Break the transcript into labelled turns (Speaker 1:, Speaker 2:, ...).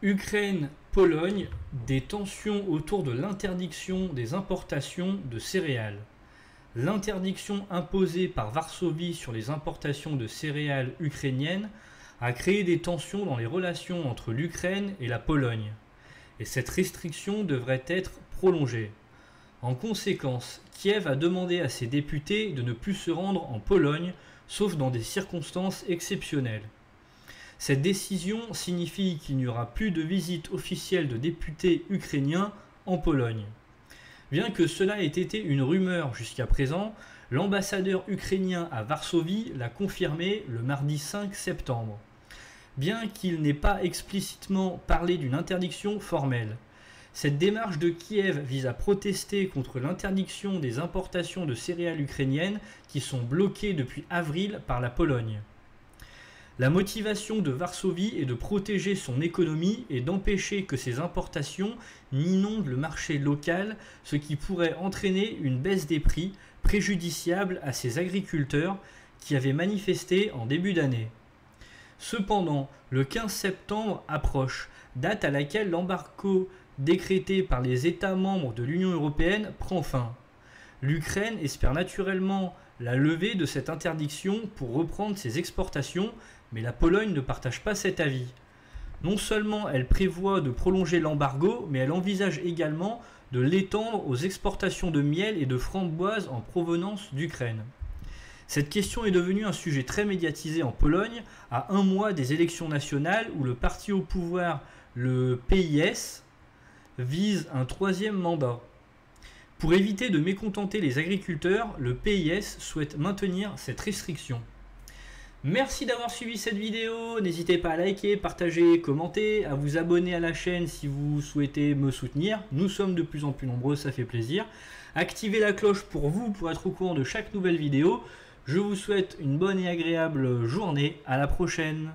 Speaker 1: Ukraine-Pologne, des tensions autour de l'interdiction des importations de céréales. L'interdiction imposée par Varsovie sur les importations de céréales ukrainiennes a créé des tensions dans les relations entre l'Ukraine et la Pologne. Et cette restriction devrait être prolongée. En conséquence, Kiev a demandé à ses députés de ne plus se rendre en Pologne, sauf dans des circonstances exceptionnelles. Cette décision signifie qu'il n'y aura plus de visite officielle de députés ukrainiens en Pologne. Bien que cela ait été une rumeur jusqu'à présent, l'ambassadeur ukrainien à Varsovie l'a confirmé le mardi 5 septembre. Bien qu'il n'ait pas explicitement parlé d'une interdiction formelle. Cette démarche de Kiev vise à protester contre l'interdiction des importations de céréales ukrainiennes qui sont bloquées depuis avril par la Pologne. La motivation de Varsovie est de protéger son économie et d'empêcher que ces importations n'inondent le marché local, ce qui pourrait entraîner une baisse des prix préjudiciable à ces agriculteurs qui avaient manifesté en début d'année. Cependant, le 15 septembre approche, date à laquelle l'embargo décrété par les États membres de l'Union européenne prend fin. L'Ukraine espère naturellement la levée de cette interdiction pour reprendre ses exportations, mais la Pologne ne partage pas cet avis. Non seulement elle prévoit de prolonger l'embargo, mais elle envisage également de l'étendre aux exportations de miel et de framboises en provenance d'Ukraine. Cette question est devenue un sujet très médiatisé en Pologne, à un mois des élections nationales où le parti au pouvoir, le PiS, vise un troisième mandat. Pour éviter de mécontenter les agriculteurs, le PiS souhaite maintenir cette restriction. Merci d'avoir suivi cette vidéo, n'hésitez pas à liker, partager, commenter, à vous abonner à la chaîne si vous souhaitez me soutenir. Nous sommes de plus en plus nombreux, ça fait plaisir. Activez la cloche pour vous, pour être au courant de chaque nouvelle vidéo. Je vous souhaite une bonne et agréable journée, à la prochaine.